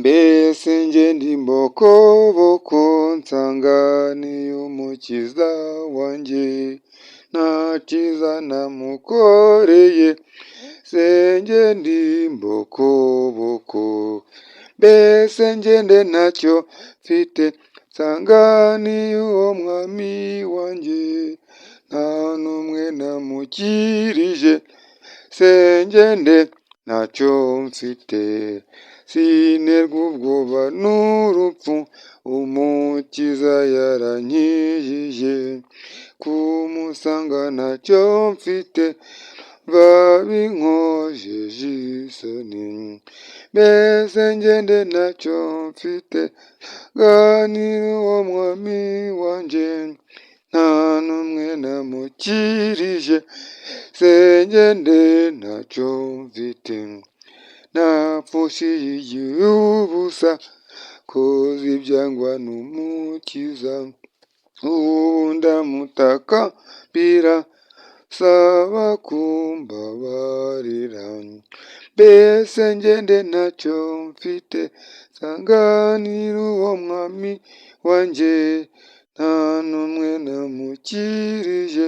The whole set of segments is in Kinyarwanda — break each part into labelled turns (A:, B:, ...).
A: mbese njye ndi mbokoboko nsanganiye umukiza wanjye, nta cyiza namukoreye, se njye ndi mbokoboko. Mbese njye nde ntacyo mfite nsanganiye uwo mwami wanjye, nta n'umwe namukirije, se njye nde ntacyo mfite, sinerwa ubwoba n'urupfu, umukiza yarankijije, kumusanga ntacyo mfite babinkojeje isoni. Mbese njye nde ntacyo mfite nsanganira uwo mwami wanjye, nta n'umwe namukirije, se njye nde ntacyo mfite, napfushije igihe ubusa, koze ibyangwa n'umukiza, ubu ndamutakambira saba kumbabarira. Mbese njye nde ntacyo mfite nsanganira uwo mwami wanjye, nta n'umwe namukirije,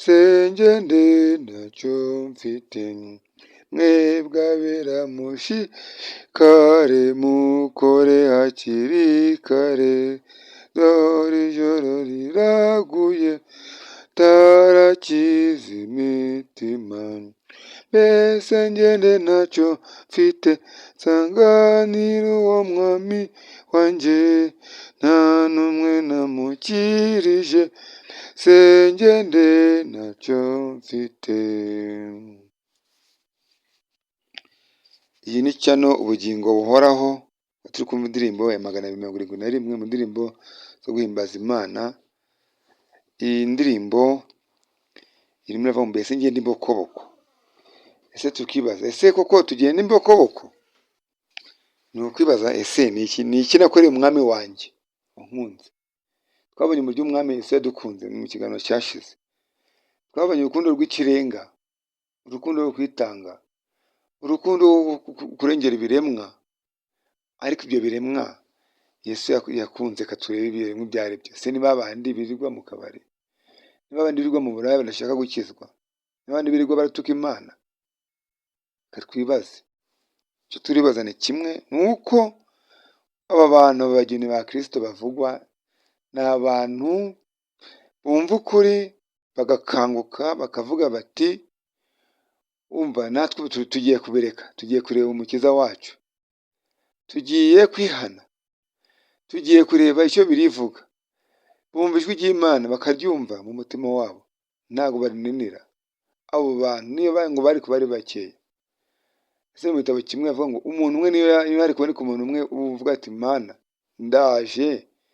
A: se njye nde ntacyo mfite. Mwebwe abera mushikare, mukore hakiri kare, dore ijoro riraguye tarakiza imitima. Mbese njye nde ntacyo mfite nsanganira uwo mwami wanjye, nta n'umwe namukirije, se njye nde ntacyo mfite. Iyi ni cyano ubugingo buhoraho, turi kumva indirimbo ya 271 mu ndirimbo zo guhimbaza Imana. Iyi ndirimbo irimo iravuga ngo mbese njye ndi mbokoboko. Ese tukibaza, ese koko tugenda imbokoboko? Ni ukwibaza, ese ni iki nakoreye umwami wanjye wankunze? Twabonye uburyo umwami Yesu yadukunze mu kiganiro cyashize. Twabonye urukundo rw'ikirenga, urukundo rwo kwitanga, urukundo rwo kurengera ibiremwa. Ariko ibyo biremwa Yesu yakunze katureba ibiremwa ibyo ari byo. Se ni babandi birirwa mu kabari, ni babandi birirwa mu buraya badashaka gukizwa, ni babandi birirwa baratuka Imana? Katwibaze. Icyo turibaza ni kimwe, ni uko aba bantu abageni ba Kristo bavugwa ni abantu bumva ukuri bagakanguka bakavuga bati, umva natwe tugiye kubireka, tugiye kureba umukiza wacu, tugiye kwihana, tugiye kureba icyo birivuga. Bumva ijwi ry'Imana bakaryumva mu mutima wabo, ntabwo barinanira. Abo bantu niyo ngo bari kuba ari bakeya. Ese mu gitabo kimwe avuga ngo umuntu umwe niyo hari kuboneka umuntu umwe uvuga ati, Mana ndaje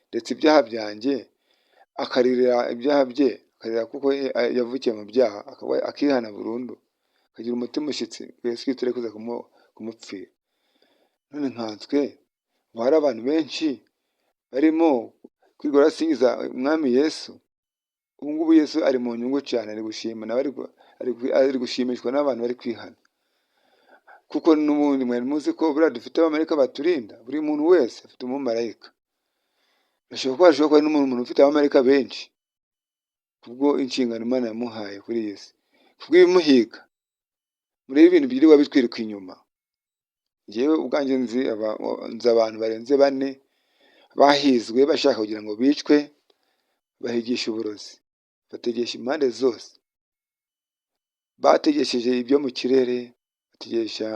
A: ndetse ibyaha byanjye, akaririra ibyaha bye, akarira kuko yavukiye mu byaha, akihana burundu, akagira umutima ushyitsi, Yesu yitire kuza kumupfira. None nkanswe hari abantu benshi barimo kwigora asingiza umwami Yesu. Ubu ngubu Yesu ari mu nyungu cyane, ari gushima nawe, ari gushimishwa n'abantu bari kwihana. Kuko n'ubundi mwari muzi ko buriya dufite abamarayika baturinda, buri muntu wese afite umumarayika. Birashoboka ko hari n'umuntu ufite abamarayika benshi, kubwo inshingano Imana yamuhaye kuri iyi si, kubwo ibimuhiga. Murebe ibintu byirirwa bitwiruka inyuma. Njyewe ubwanjye nzi abantu barenze 4 bahizwe bashaka kugira ngo bicwe, bahigisha uburozi, bategesha impande zose, bategesheje ibyo mu kirere, bategesha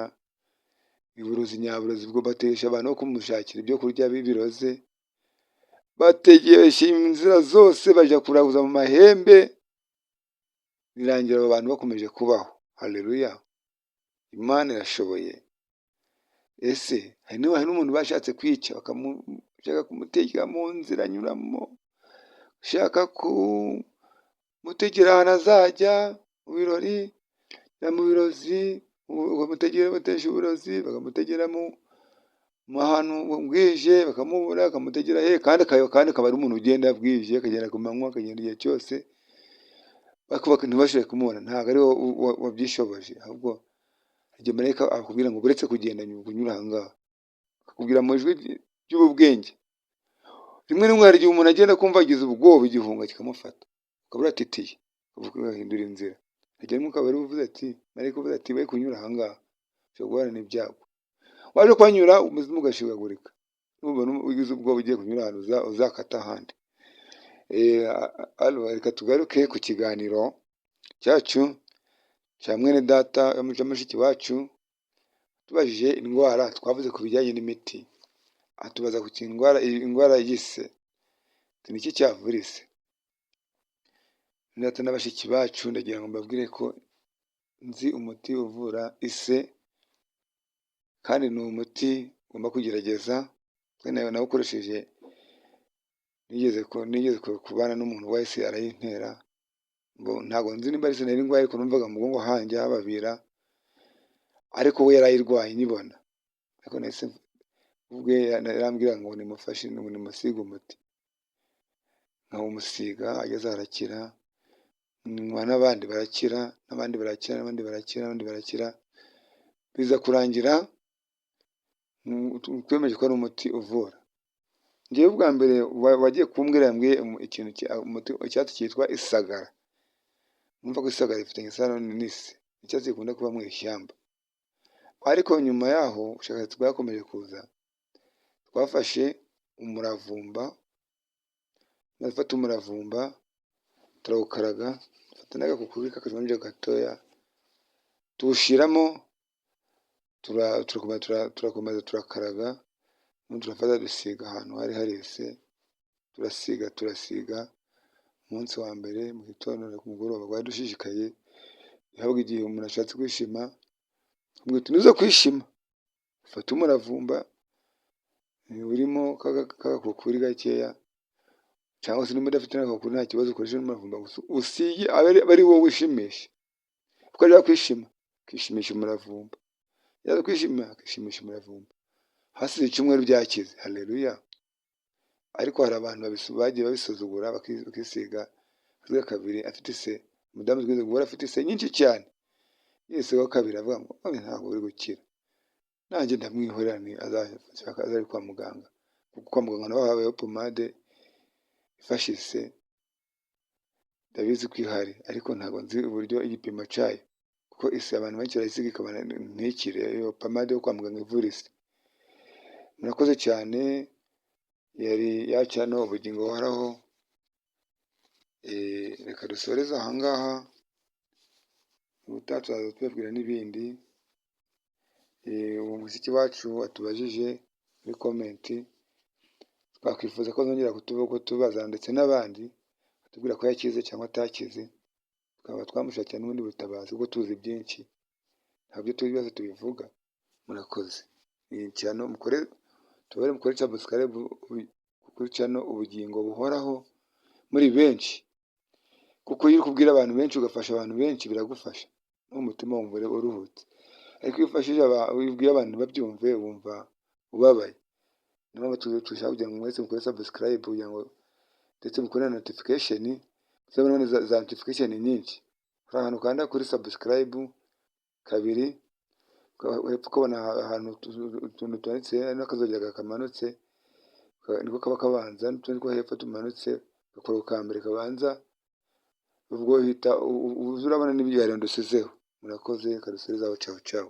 A: uburozi nyaburozi, bwo bategesha abantu no kumushakira ibyo kurya bibiroze, bategesha inzira zose bajya kuraguza mu mahembe, birangira abo bantu bakomeje kubaho. Haleluya! Imana irashoboye. Ese hari n'umuntu bashatse kwica, bashaka kumutegera mu nzira anyuramo, bashaka kumutegera ahantu azajya mu birori, mu birozi, batesha uburozi, bakamutegera mu ahantu bwije, bakamubura, bakamutegera kandi akaba ari umuntu ugenda bwije, akagenda ku manywa, akagenda igihe cyose, ntibashobore kumubona. Ntabwo ari wabyishoboje, ahubwo igihe marayika akubwira ngo uretse kugenda unyura aha ngaha, akakubwira mu ijwi ry'ubwenge. Rimwe na rimwe hari igihe umuntu agenda akumva agize ubwoba, igihunga kikamufata, ukaba uratitiye, ugahindura inzira. Hagera rimwe ukaba uvuze ati, marayika uvuze ati, we kunyura aha ngaha ushobora guhura n'ibyago. Waje kuhanyura umuzimu ugashigagurika, nubona ugize ubwoba ugiye kunyura ahantu uzakata ahandi. Reka tugaruke ku kiganiro cyacu cya mwene data cya mushiki wacu, tubajije indwara, twavuze ku bijyanye n'imiti, atubaza ku indwara y'ise. Ni iki cyavura ise? Data na bashiki bacu ndagira ngo mbabwire ko nzi umuti uvura ise, kandi ni umuti ugomba kugerageza. Nawukoresheje nigeze kubana n'umuntu wese arayintera, ntabwo nzi nimba ari ise nari ndwaye, ariko numvaga mu mugongo hanjye hababira, ariko we yarayirwaye nyibona. Ariko nahise ubwe yarambwira ngo nimufashe, nimusige umuti, nkawumusiga, ageze arakira, nywa n'abandi barakira, n'abandi barakira, n'abandi barakira, n'abandi barakira, biza kurangira twemeje ko ari umuti uvura. Ngewe bwa mbere wagiye kumbwira, yambwiye ikintu icyatsi cyitwa isagara. Numva ko isagara ifitanye isano n'ise, icyatsi gikunda kuba mu ishyamba. Ariko nyuma yaho ubushakashatsi bwakomeje kuza, twafashe umuravumba, turafata umuravumba turawukaraga, dufata n'agakukuri k'akajonjo gatoya tuwushyiramo, turakomeza turakaraga, turafata dusiga ahantu hari ise, turasiga. Umunsi wa mbere mu gitondo no ku mugoroba rwari dushishikaye. Habwa igihe umuntu ashatse kwishima, tuza kwishima, ufata umuravumba urimo k'agakukuri gakeya, cyangwa se niba udafite n'agakukuri nta kibazo, ukoresha n'umuravumba gusa usige, abe ari wowe wishimisha. Ukajya kwishima, ukishimisha umuravumba, yaza kwishima akishimisha umuravumba. Hasize icyumweru byakize, haleluya. Ariko hari abantu bagiye babisuzugura, bakisiga kabiri afite ise. Umudamu twize guhora afite ise nyinshi cyane, yisigaho kabiri avuga ngo ntabwo uri gukira. Nanjye ndamwihorera, azari kwa muganga, kuko kwa muganga naho habayeho pomade ifashe ise, ndabizi ko ihari, ariko ntabwo nzi uburyo igipimo cyayo, kuko ise abantu benshi barayisiga ikabona ntikire. Iyo pomade yo kwa muganga ivura ise. Murakoze cyane, yari yacana ubugingo buhoraho. Reka dusoreze aha ngaha, ubutaha tuzaza tubabwira n'ibindi. Uwo musiki wacu atubajije muri komenti, twakwifuza ko zongera kutubaza, ndetse n'abandi batubwira ko yakize cyangwa atakize, tukaba twamushakira n'ubundi butabazi, kuko tuzi byinshi, ntabyo tuzi byose tubivuga. Murakoze cyane, mukore subscribe kuri channel ubugingo buhoraho muri benshi, kuko iyo uri kubwira abantu benshi ugafasha abantu benshi biragufasha, n'umutima wumva uruhutse. Ariko iyo ufashije ubwiye abantu babyumve, wumva ubabaye. Niyo mpamvu dushaka kugira ngo mwese mukore subscribe, kugira ngo ndetse mukore na notification, muzabona za notification nyinshi. Hari ahantu ukanda kuri subscribe kabiri, hepfo ukabona ahantu utuntu twanditse n'akazogera kamanutse, niko kaba kabanza, n'utundi two hepfo tumanutse, gakora ka mbere kabanza, ubwo uhita urabona n'ibiganiro dusizeho. Murakoze, kadusubizaho, ciao ciao.